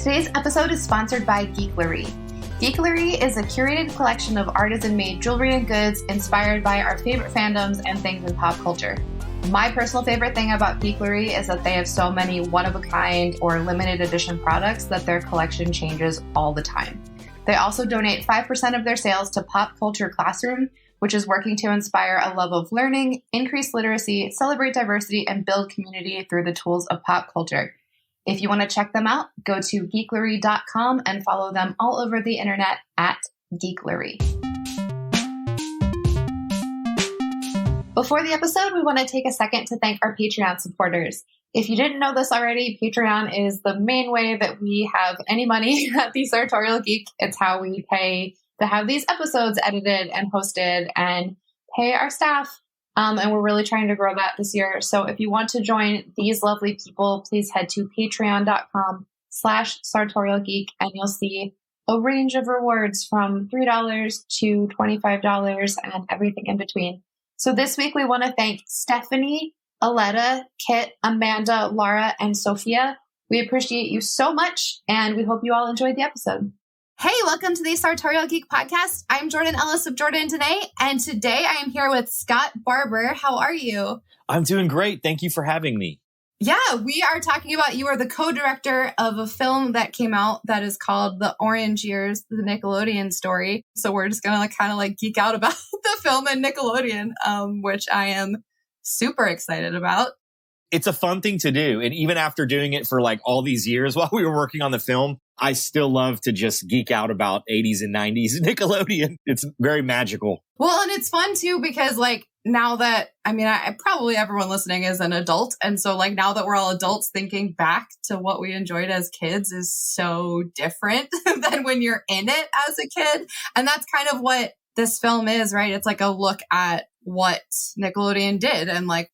Today's episode is sponsored by Geeklery. Geeklery is a curated collection of artisan-made jewelry and goods inspired by our favorite fandoms and things in pop culture. My personal favorite thing about Geeklery is that they have so many one-of-a-kind or limited edition products that their collection changes all the time. They also donate 5% of their sales to Pop Culture Classroom, which is working to inspire a love of learning, increase literacy, celebrate diversity, and build community through the tools of pop culture. If you want to check them out, go to geeklery.com and follow them all over the internet at Geeklery. Before the episode, we want to take a second to thank our Patreon supporters. If you didn't know this already, Patreon is the main way that we have any money at the Sartorial Geek. It's how we pay to have these episodes edited and hosted and pay our staff. And we're really trying to grow that this year. So if you want to join these lovely people, please head to patreon.com/sartorialgeek and you'll see a range of rewards from $3 to $25 and everything in between. So this week we want to thank Stephanie, Aletta, Kit, Amanda, Laura, and Sophia. We appreciate you so much and we hope you all enjoyed the episode. Hey, welcome to the Sartorial Geek Podcast. I'm Jordan Ellis of Jordan Today, and today I am here with Scott Barber. How are you? I'm doing great. Thank you for having me. Yeah, we are talking about, you are the co-director of a film that came out that is called The Orange Years, the Nickelodeon story. So we're just going to kind of geek out about the film and Nickelodeon, which I am super excited about. It's a fun thing to do. And even after doing it for all these years while we were working on the film, I still love to just geek out about 80s and 90s Nickelodeon. It's very magical. Well, and it's fun too, because now that, I probably everyone listening is an adult. And so now that we're all adults, thinking back to what we enjoyed as kids is so different than when you're in it as a kid. And that's kind of what this film is, right? It's a look at what Nickelodeon did and what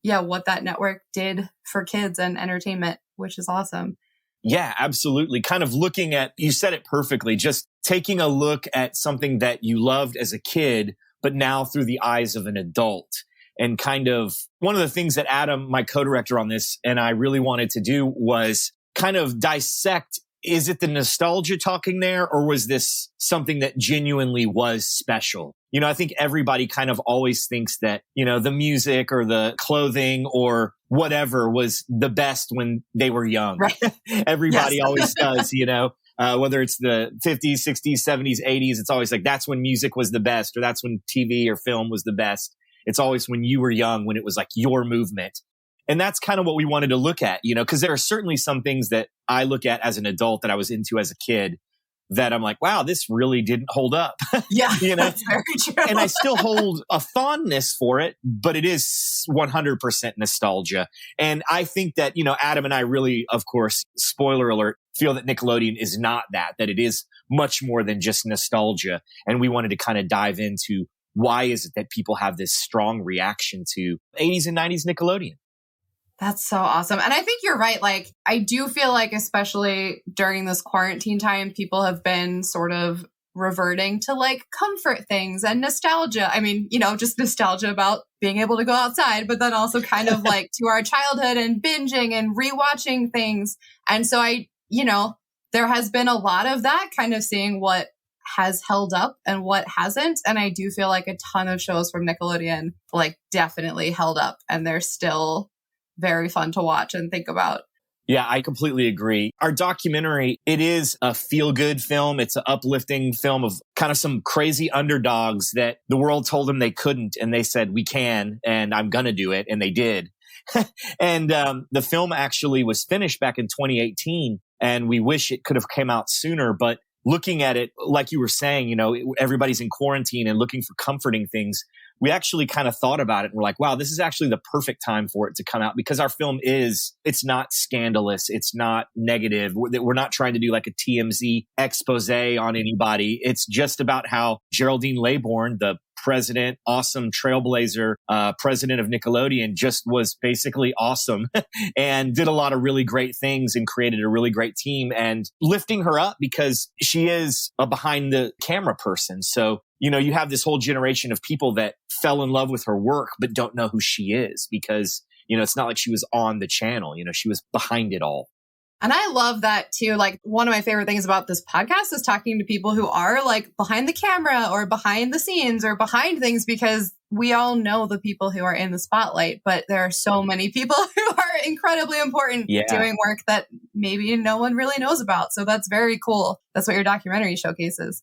that network did for kids and entertainment, which is awesome. Yeah, absolutely. Kind of looking at, you said it perfectly, just taking a look at something that you loved as a kid, but now through the eyes of an adult. And kind of one of the things that Adam, my co-director on this, and I really wanted to do was kind of dissect, is it the nostalgia talking there, or was this something that genuinely was special? I think everybody kind of always thinks that, the music or the clothing or whatever was the best when they were young. Right. Everybody Yes. always does, whether it's the 50s, 60s, 70s, 80s, it's always that's when music was the best, or that's when TV or film was the best. It's always when you were young, when it was your movement. And that's kind of what we wanted to look at, because there are certainly some things that I look at as an adult that I was into as a kid that I'm wow, this really didn't hold up. Yeah, that's very true. And I still hold a fondness for it, but it is 100% nostalgia. And I think that, Adam and I really, of course, spoiler alert, feel that Nickelodeon is not that it is much more than just nostalgia. And we wanted to kind of dive into why is it that people have this strong reaction to 80s and 90s Nickelodeon. That's so awesome. And I think you're right. I do feel especially during this quarantine time, people have been sort of reverting to comfort things and nostalgia. Just nostalgia about being able to go outside, but then also kind of to our childhood and binging and rewatching things. And so there has been a lot of that, kind of seeing what has held up and what hasn't. And I do feel a ton of shows from Nickelodeon definitely held up, and they're still very fun to watch and think about. Yeah, I completely agree. Our documentary, it is a feel-good film. It's an uplifting film of kind of some crazy underdogs that the world told them they couldn't, and they said, we can, and I'm going to do it, and they did. And the film actually was finished back in 2018, and we wish it could have come out sooner, but looking at it, like you were saying, everybody's in quarantine and looking for comforting things. We actually kind of thought about it and we're wow, this is actually the perfect time for it to come out, because our film it's not scandalous. It's not negative. We're not trying to do a TMZ expose on anybody. It's just about how Geraldine Laybourne, the president, awesome trailblazer, president of Nickelodeon, just was basically awesome and did a lot of really great things and created a really great team, and lifting her up because she is a behind the camera person. So, you have this whole generation of people that fell in love with her work, but don't know who she is because, it's not like she was on the channel, she was behind it all. And I love that too. Like one of my favorite things about this podcast is talking to people who are like behind the camera or behind the scenes or behind things, because we all know the people who are in the spotlight, but there are so many people who are incredibly important doing work that maybe no one really knows about. So that's very cool. That's what your documentary showcases.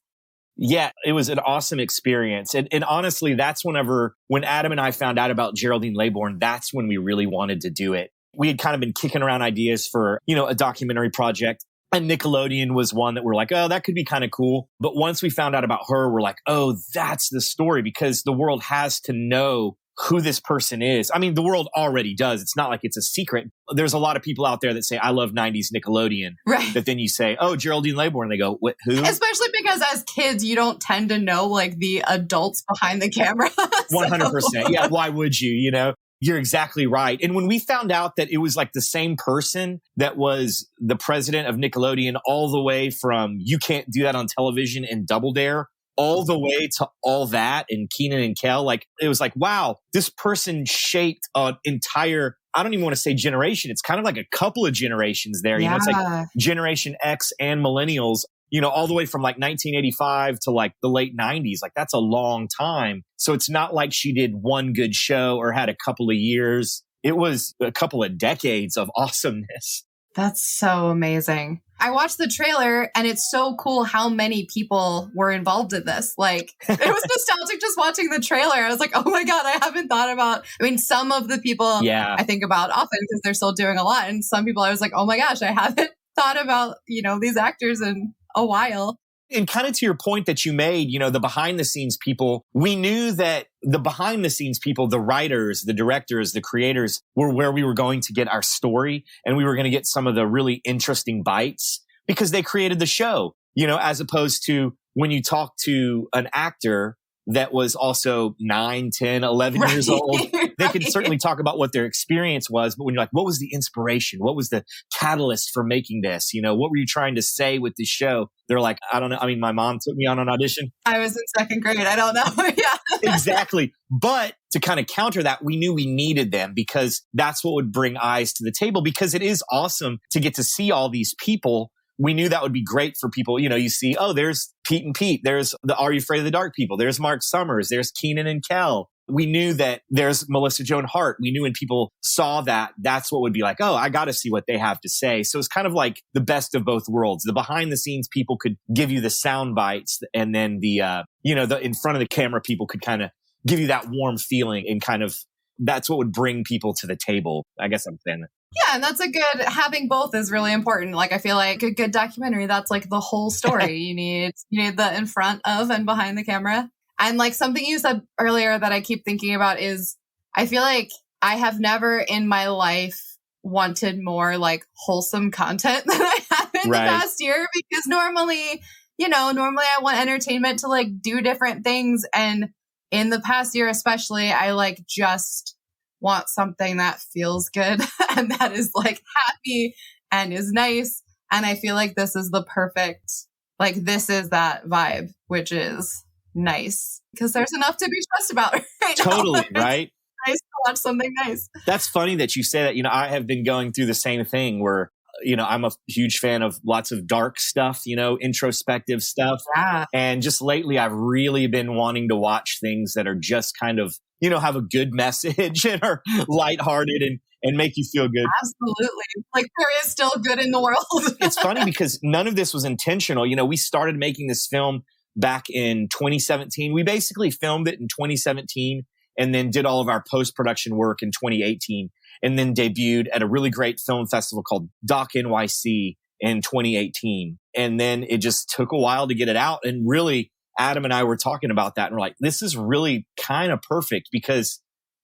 Yeah, it was an awesome experience. And honestly, that's when Adam and I found out about Geraldine Laybourne, that's when we really wanted to do it. We had kind of been kicking around ideas for, a documentary project. And Nickelodeon was one that we're like, oh, that could be kind of cool. But once we found out about her, we're like, oh, that's the story, because the world has to know who this person is. I mean, the world already does. It's not like it's a secret. There's a lot of people out there that say, I love 90s Nickelodeon. Right. That then you say, oh, Geraldine Laybourne. And they go, what, who? Especially because as kids, you don't tend to know like the adults behind the camera. 100%. Yeah. Why would you, You're exactly right. And when we found out that it was like the same person that was the president of Nickelodeon, all the way from You Can't Do That on Television and Double Dare, all the way to All That and Kenan and Kel, like it was like, wow, this person shaped an entire, I don't even want to say generation. It's kind of like a couple of generations there. It's like Generation X and millennials, all the way from like 1985 to like the late 90s. Like that's a long time. So it's not like she did one good show or had a couple of years. It was a couple of decades of awesomeness. That's so amazing. I watched the trailer and it's so cool how many people were involved in this. Like it was nostalgic just watching the trailer. I was like, oh my God, I haven't thought about, some of the people I think about often because they're still doing a lot. And some people I was like, oh my gosh, I haven't thought about, these actors in a while. And kind of to your point that you made, the behind the scenes people, we knew that the behind the scenes people, the writers, the directors, the creators were where we were going to get our story. And we were going to get some of the really interesting bites because they created the show, as opposed to when you talk to an actor that was also 9, 10, 11 years old. They could certainly talk about what their experience was. But when you're like, what was the inspiration? What was the catalyst for making this? What were you trying to say with this show? They're like, I don't know. I mean, my mom took me on an audition. I was in second grade. I don't know. Yeah. Exactly. But to kind of counter that, we knew we needed them because that's what would bring eyes to the table, because it is awesome to get to see all these people. We knew that would be great for people. You see, oh, there's Pete and Pete. There's the Are You Afraid of the Dark people. There's Mark Summers. There's Kenan and Kel. We knew that there's Melissa Joan Hart. We knew when people saw that, that's what would be like, oh, I got to see what they have to say. So it's kind of like the best of both worlds. The behind the scenes people could give you the sound bites, and then the in front of the camera people could kind of give you that warm feeling, and kind of that's what would bring people to the table. I guess I'm saying that. Yeah, and that's having both is really important. Like, I feel like a good documentary, that's like the whole story. You need the in front of and behind the camera. And like something you said earlier that I keep thinking about is I feel like I have never in my life wanted more like wholesome content than I have in the past year, because normally I want entertainment to like do different things. And in the past year, especially, I like just want something that feels good and that is like happy and is nice. And I feel like this is the perfect, like this is that vibe, which is nice because there's enough to be stressed about right Totally, now. Right? It's nice to watch something nice. That's funny that you say that. I have been going through the same thing where, I'm a huge fan of lots of dark stuff, introspective stuff. Yeah. And just lately, I've really been wanting to watch things that are just kind of, have a good message and are lighthearted and make you feel good. Absolutely. Like there is still good in the world. It's funny because none of this was intentional. We started making this film back in 2017. We basically filmed it in 2017 and then did all of our post-production work in 2018 and then debuted at a really great film festival called Doc NYC in 2018. And then it just took a while to get it out. And really, Adam and I were talking about that and we're like, this is really kind of perfect because,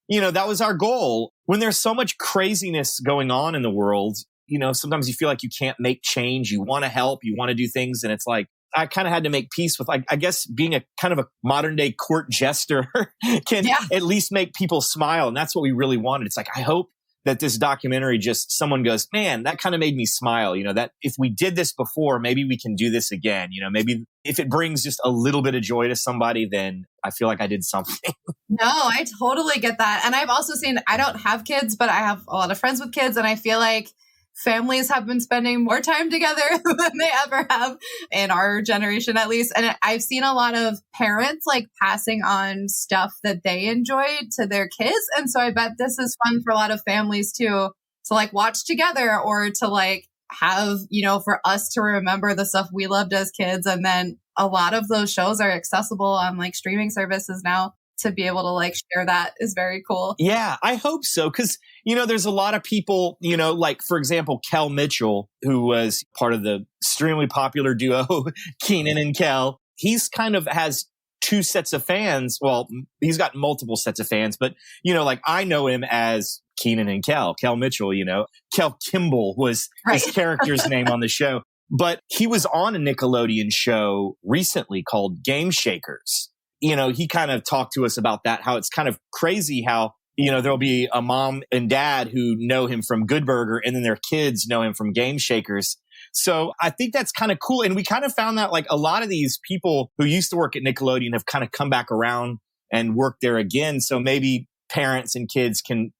that was our goal. When there's so much craziness going on in the world, sometimes you feel like you can't make change. You want to help, you want to do things. And it's like, I kind of had to make peace with, like, I guess being a kind of a modern day court jester can at least make people smile. And that's what we really wanted. It's like, I hope that this documentary someone goes, man, that kind of made me smile. That if we did this before, maybe we can do this again. Maybe if it brings just a little bit of joy to somebody, then I feel like I did something. No, I totally get that. And I've also seen, I don't have kids, but I have a lot of friends with kids. And I feel like families have been spending more time together than they ever have in our generation, at least. And I've seen a lot of parents like passing on stuff that they enjoyed to their kids. And so I bet this is fun for a lot of families too, to like watch together or to like have, for us to remember the stuff we loved as kids. And then a lot of those shows are accessible on like streaming services now. To be able to like share that is very cool. Yeah, I hope so. Cause, there's a lot of people, like, for example, Kel Mitchell, who was part of the extremely popular duo, Keenan and Kel. He's kind of has two sets of fans. Well, he's got multiple sets of fans, but, like I know him as Keenan and Kel Mitchell, Kel Kimball was his character's name on the show. But he was on a Nickelodeon show recently called Game Shakers. He kind of talked to us about that, how it's kind of crazy how, there'll be a mom and dad who know him from Good Burger and then their kids know him from Game Shakers. So I think that's kind of cool. And we kind of found that like a lot of these people who used to work at Nickelodeon have kind of come back around and work there again. So maybe parents and kids can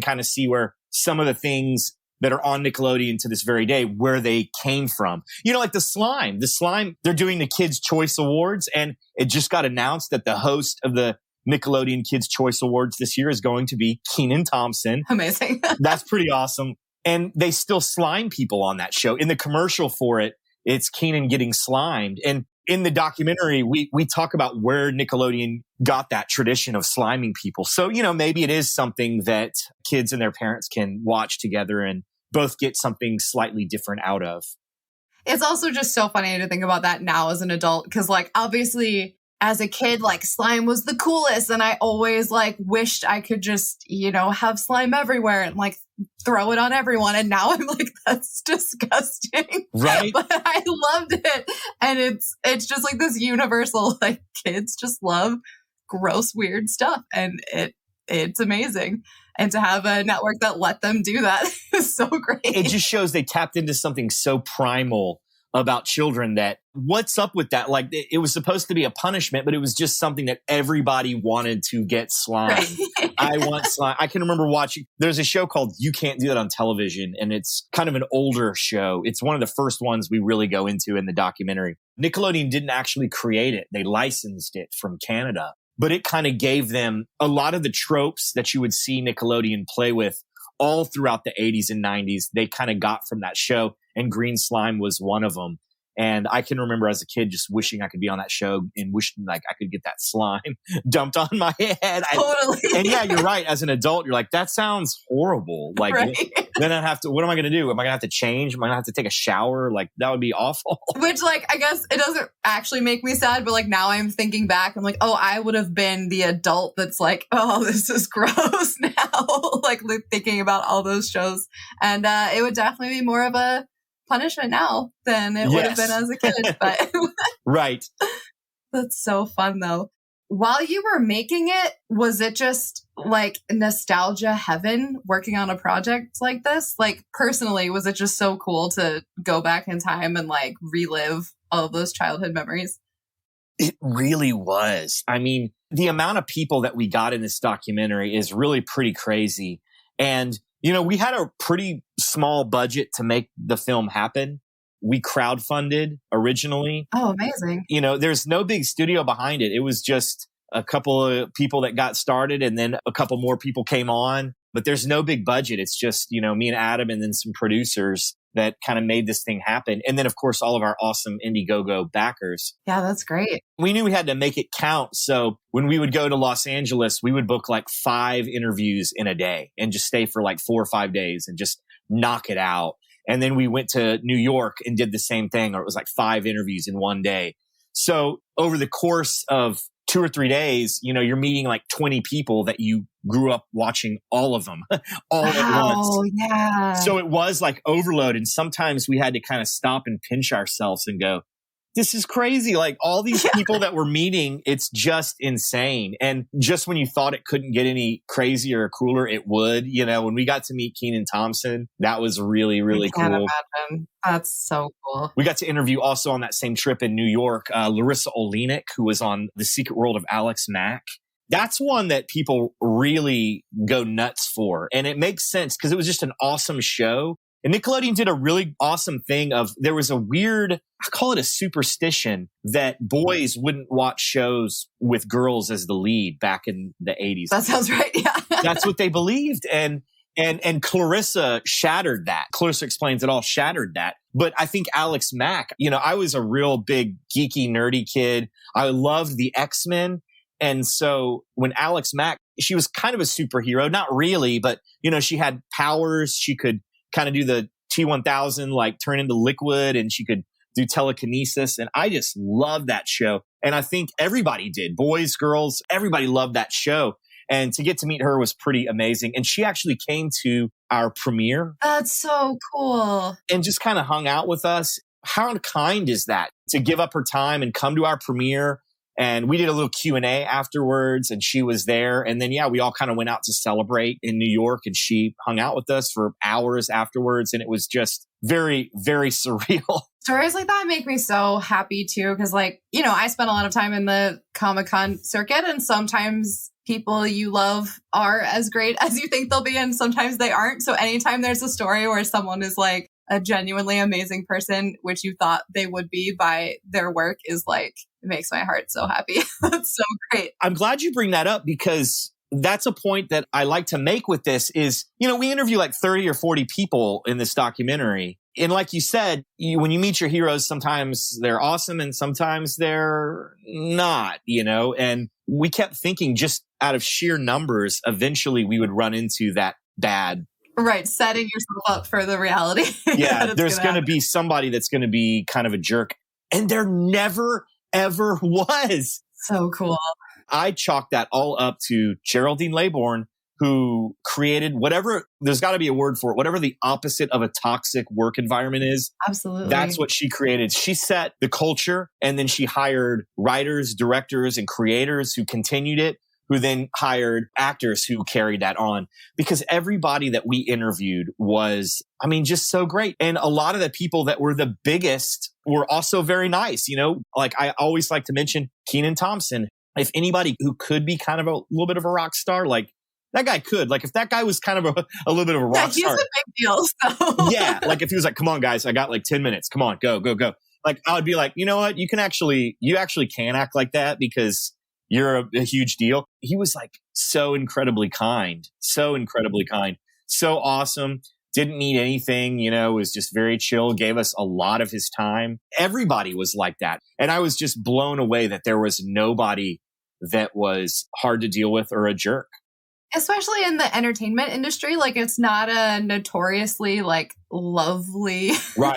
kind of see where some of the things that are on Nickelodeon to this very day, where they came from. Like the slime, they're doing the Kids' Choice Awards, and it just got announced that the host of the Nickelodeon Kids' Choice Awards this year is going to be Kenan Thompson. Amazing. That's pretty awesome. And they still slime people on that show. In the commercial for it, it's Kenan getting slimed. And in the documentary, we talk about where Nickelodeon got that tradition of sliming people. So, maybe it is something that kids and their parents can watch together and both get something slightly different out of. It's also just so funny to think about that now as an adult. Cause like, obviously as a kid, like slime was the coolest. And I always like wished I could just, have slime everywhere and like throw it on everyone. And now I'm like, that's disgusting. Right. But I loved it. And it's just like this universal, like kids just love gross, weird stuff. And it's amazing. And to have a network that let them do that is so great. It just shows they tapped into something so primal about children that what's up with that? Like it was supposed to be a punishment, but it was just something that everybody wanted to get slime. Right. I want slime. I can remember watching, there's a show called You Can't Do That on Television, and it's kind of an older show. It's one of the first ones we really go into in the documentary. Nickelodeon didn't actually create it. They licensed it from Canada. But it kind of gave them a lot of the tropes that you would see Nickelodeon play with all throughout the 80s and 90s. They kind of got from that show, and Green Slime was one of them. And I can remember as a kid just wishing I could be on that show and wishing like I could get that slime dumped on my head. Totally. And yeah, you're right. As an adult, you're like, that sounds horrible. Like, right. Then I have to, what am I going to do? Am I going to have to change? Am I going to have to take a shower? Like, that would be awful. Which, like, I guess it doesn't actually make me sad, but like now I'm thinking back, I'm like, oh, I would have been the adult that's like, oh, this is gross now. Like thinking about all those shows. And it would definitely be more of a punishment now than it would have been as a kid. But right. That's so fun though. While you were making it, was it just like nostalgia heaven working on a project like this? Like personally, was it just so cool to go back in time and like relive all of those childhood memories? It really was. I mean, the amount of people that we got in this documentary is really pretty crazy. And we had a pretty small budget to make the film happen. We crowdfunded originally. Oh, amazing. There's no big studio behind it. It was just a couple of people that got started and then a couple more people came on. But there's no big budget. It's just, me and Adam and then some producers that kind of made this thing happen. And then, of course, all of our awesome Indiegogo backers. Yeah, that's great. We knew we had to make it count. So when we would go to Los Angeles, we would book like 5 interviews in a day and just stay for like 4 or 5 days and just knock it out. And then we went to New York and did the same thing, or it was like 5 interviews in one day. So over the course of 2 or 3 days, you're meeting like 20 people that you grew up watching all of them all at once. Oh, yeah. So it was like overload. And sometimes we had to kind of stop and pinch ourselves and go, this is crazy. Like all these people that we're meeting, it's just insane. And just when you thought it couldn't get any crazier or cooler, it would. When we got to meet Kenan Thompson, that was really, really cool. I can't imagine. That's so cool. We got to interview also on that same trip in New York, Larissa Olenek, who was on The Secret World of Alex Mack. That's one that people really go nuts for. And it makes sense because it was just an awesome show. And Nickelodeon did a really awesome thing of there was a weird, I call it a superstition that boys wouldn't watch shows with girls as the lead back in the 80s. That sounds right. Yeah. That's what they believed. And Clarissa shattered that. Clarissa Explains It All shattered that. But I think Alex Mack, I was a real big geeky, nerdy kid. I loved the X-Men. And so when Alex Mack, she was kind of a superhero, not really, but, she had powers. She could kind of do the T-1000, like turn into liquid, and she could do telekinesis. And I just loved that show. And I think everybody did. Boys, girls, everybody loved that show. And to get to meet her was pretty amazing. And she actually came to our premiere. That's so cool. And just kind of hung out with us. How kind is that to give up her time and come to our premiere? And we did a little Q&A afterwards, and she was there. And then, we all kind of went out to celebrate in New York, and she hung out with us for hours afterwards. And it was just very, very surreal. Stories like that make me so happy too. Cause I spent a lot of time in the Comic-Con circuit, and sometimes people you love are as great as you think they'll be, and sometimes they aren't. So anytime there's a story where someone is like a genuinely amazing person, which you thought they would be by their work, is like, it makes my heart so happy. That's so great. I'm glad you bring that up, because that's a point that I like to make with this is, we interview like 30 or 40 people in this documentary. And like you said, when you meet your heroes, sometimes they're awesome and sometimes they're not, and we kept thinking just out of sheer numbers, eventually we would run into that bad. Right. Setting yourself up for the reality. Yeah. There's going to be somebody that's going to be kind of a jerk. And there never, ever was. So cool. I chalked that all up to Geraldine Laybourne, who created whatever, there's got to be a word for it, whatever the opposite of a toxic work environment is. Absolutely. That's what she created. She set the culture, and then she hired writers, directors, and creators who continued it, who then hired actors who carried that on, because everybody that we interviewed was, just so great. And a lot of the people that were the biggest were also very nice. Like I always like to mention Kenan Thompson. If anybody who could be kind of a little bit of a rock star, like that guy could, like if that guy was kind of a little bit of a rock he's star. He's a big deal. So. Yeah. Like if he was like, come on guys, I got like 10 minutes. Come on, go. Like I would be like, you know what? You actually can act like that because you're a huge deal. He was like so incredibly kind, so awesome. Didn't need anything, was just very chill, gave us a lot of his time. Everybody was like that. And I was just blown away that there was nobody that was hard to deal with or a jerk. Especially in the entertainment industry, like it's not a notoriously like lovely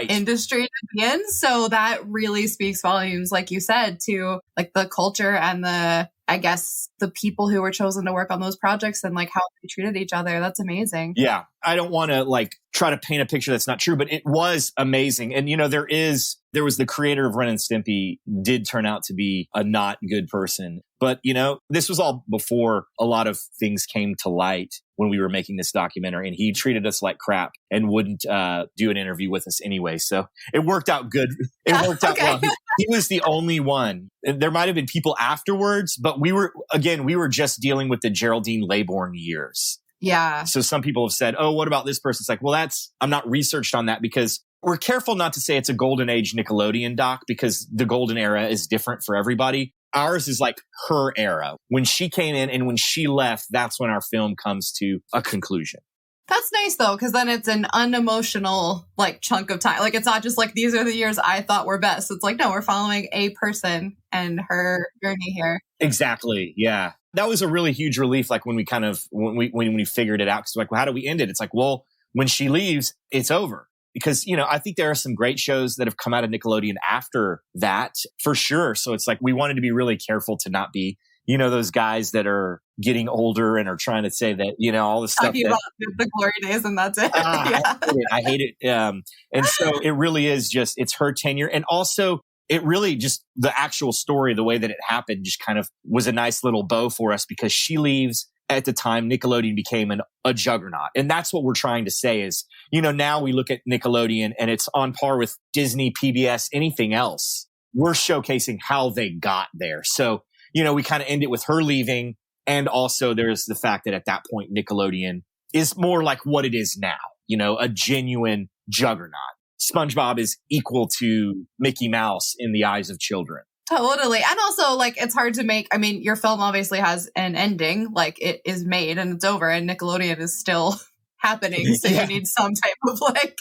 industry to be in. So that really speaks volumes, like you said, to like the culture and the people who were chosen to work on those projects and like how they treated each other. That's amazing. Yeah. I don't want to like try to paint a picture that's not true, but it was amazing. And, there was the creator of Ren and Stimpy did turn out to be a not good person. But, this was all before a lot of things came to light when we were making this documentary, and he treated us like crap and wouldn't do an interview with us anyway. So it worked out good. It worked out well. He was the only one. There might have been people afterwards, but we were just dealing with the Geraldine Laybourne years. Yeah. So some people have said, oh, what about this person? It's like, well, I'm not researched on that, because we're careful not to say it's a golden age Nickelodeon doc, because the golden era is different for everybody. Ours is like her era. When she came in and when she left, that's when our film comes to a conclusion. That's nice though, because then it's an unemotional like chunk of time. Like it's not just like these are the years I thought were best. It's like, no, we're following a person and her journey here. Exactly. Yeah. That was a really huge relief. Like when we figured it out, because like, well, how do we end it? It's like, well, when she leaves, it's over. Because, I think there are some great shows that have come out of Nickelodeon after that, for sure. So it's like we wanted to be really careful to not be, those guys that are getting older and are trying to say that, all the stuff. Talking about the glory days and that's it. Yeah. I hate it. And so it really is just, it's her tenure. And also it really just, the actual story, the way that it happened just kind of was a nice little bow for us, because she leaves. At the time, Nickelodeon became a juggernaut. And that's what we're trying to say is, now we look at Nickelodeon and it's on par with Disney, PBS, anything else. We're showcasing how they got there. So, we kind of end it with her leaving. And also there's the fact that at that point, Nickelodeon is more like what it is now, a genuine juggernaut. SpongeBob is equal to Mickey Mouse in the eyes of children. Totally. And also, like, it's hard to make, I mean, your film obviously has an ending, like it is made and it's over, and Nickelodeon is still happening. So you need some type of like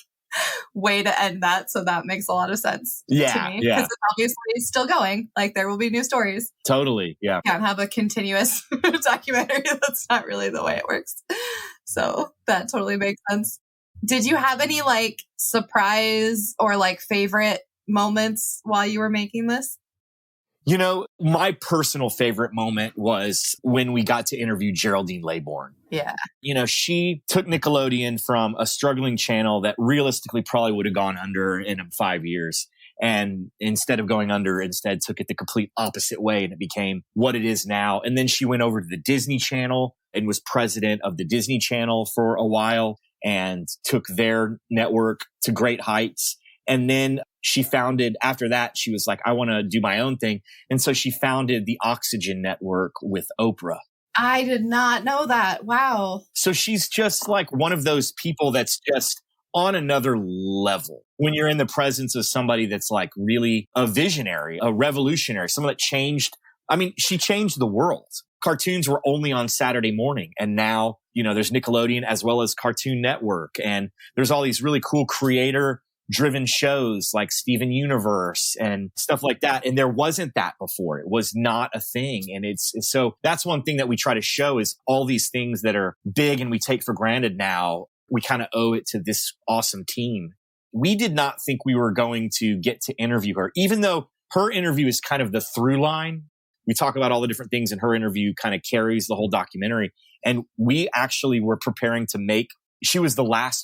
way to end that. So that makes a lot of sense to me. Because it's obviously still going. Like, there will be new stories. Totally. Yeah. You can't have a continuous documentary. That's not really the way it works. So that totally makes sense. Did you have any like surprise or like favorite moments while you were making this? You know, my personal favorite moment was when we got to interview Geraldine Laybourne. Yeah. You know, she took Nickelodeon from a struggling channel that realistically probably would have gone under in 5 years. And instead of going under, instead took it the complete opposite way, and it became what it is now. And then she went over to the Disney Channel and was president of the Disney Channel for a while and took their network to great heights. And then she founded, after that, she was like, I want to do my own thing. And so she founded the Oxygen Network with Oprah. I did not know that. Wow. So she's just like one of those people that's just on another level. When you're in the presence of somebody that's like really a visionary, a revolutionary, someone that changed, I mean, she changed the world. Cartoons were only on Saturday morning. And now, you know, there's Nickelodeon as well as Cartoon Network. And there's all these really cool creator-driven shows like Steven Universe and stuff like that. And there wasn't that before. It was not a thing. And so that's one thing that we try to show is all these things that are big and we take for granted now. We kind of owe it to this awesome team. We did not think we were going to get to interview her, even though her interview is kind of the through line. We talk about all the different things and her interview kind of carries the whole documentary. And we actually were preparing to make, she was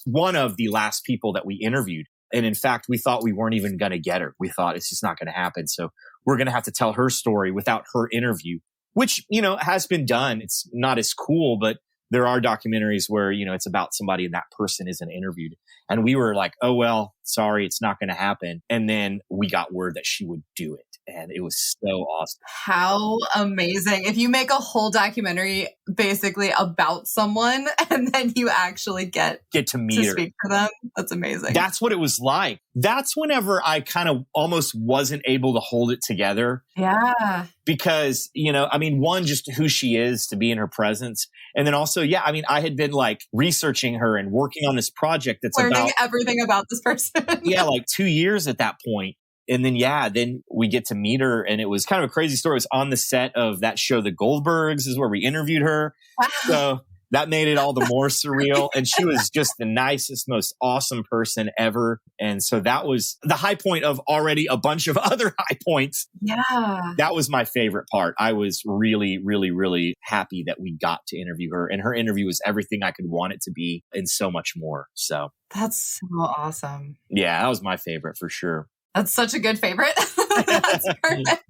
one of the last people that we interviewed. And in fact, we thought we weren't even going to get her. We thought it's just not going to happen. So we're going to have to tell her story without her interview, which, you know, has been done. It's not as cool, but there are documentaries where, you know, it's about somebody and that person isn't interviewed. And we were like, oh, well, sorry, it's not going to happen. And then we got word that she would do it. And it was so awesome. How amazing. If you make a whole documentary basically about someone and then you actually get to meet her, speak to them, that's amazing. That's what it was like. That's whenever I kind of almost wasn't able to hold it together. Yeah. Because, you know, I mean, one, just who she is to be in her presence. And then also, yeah, I mean, I had been like researching her and working on this project that's learning everything about this person. Yeah, like 2 years at that point. And then, then we get to meet her. And it was kind of a crazy story. It was on the set of that show, The Goldbergs, is where we interviewed her. Wow. So that made it all the more surreal. And she was just the nicest, most awesome person ever. And so that was the high point of already a bunch of other high points. Yeah. That was my favorite part. I was really, really, really happy that we got to interview her. And her interview was everything I could want it to be and so much more. So that's so awesome. Yeah, that was my favorite for sure. That's such a good favorite. That's perfect.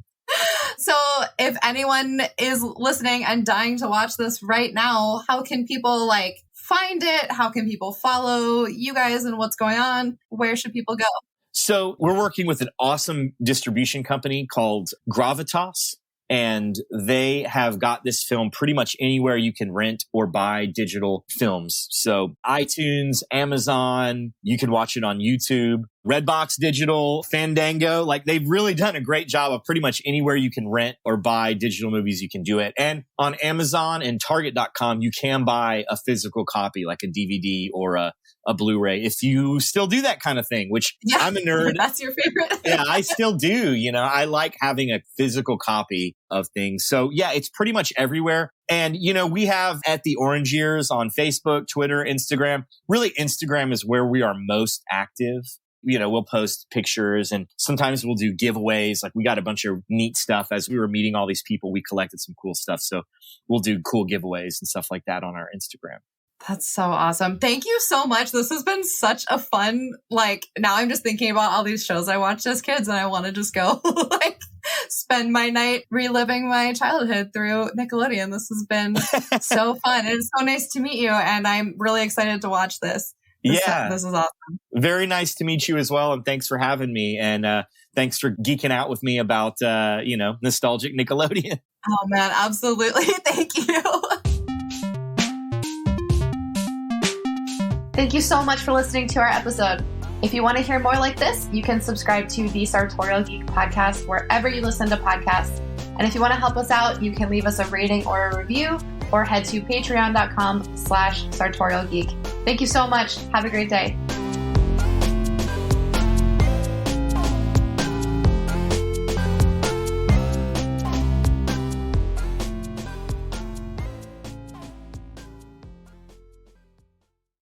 So if anyone is listening and dying to watch this right now, how can people like find it? How can people follow you guys and what's going on? Where should people go? So we're working with an awesome distribution company called Gravitas. And they have got this film pretty much anywhere you can rent or buy digital films. So iTunes, Amazon, you can watch it on YouTube, Redbox Digital, Fandango. Like they've really done a great job of pretty much anywhere you can rent or buy digital movies, you can do it. And on Amazon and Target.com, you can buy a physical copy like a DVD or a Blu-ray if you still do that kind of thing, which I'm a nerd. That's your favorite. Yeah, I still do. You know, I like having a physical copy of things. So yeah, it's pretty much everywhere. And, you know, we have at the Orange Years on Facebook, Twitter, Instagram. Really, Instagram is where we are most active. You know, we'll post pictures and sometimes we'll do giveaways. Like we got a bunch of neat stuff. As we were meeting all these people, we collected some cool stuff. So we'll do cool giveaways and stuff like that on our Instagram. That's so awesome. Thank you so much. This has been such a fun, like, now I'm just thinking about all these shows I watched as kids and I want to just go like spend my night reliving my childhood through Nickelodeon. This has been so fun. It's so nice to meet you. And I'm really excited to watch this. This is awesome. Very nice to meet you as well. And thanks for having me. And thanks for geeking out with me about, nostalgic Nickelodeon. Oh man, absolutely. Thank you. Thank you so much for listening to our episode. If you want to hear more like this, you can subscribe to the Sartorial Geek podcast wherever you listen to podcasts. And if you want to help us out, you can leave us a rating or a review or head to patreon.com/sartorialgeek. Thank you so much. Have a great day.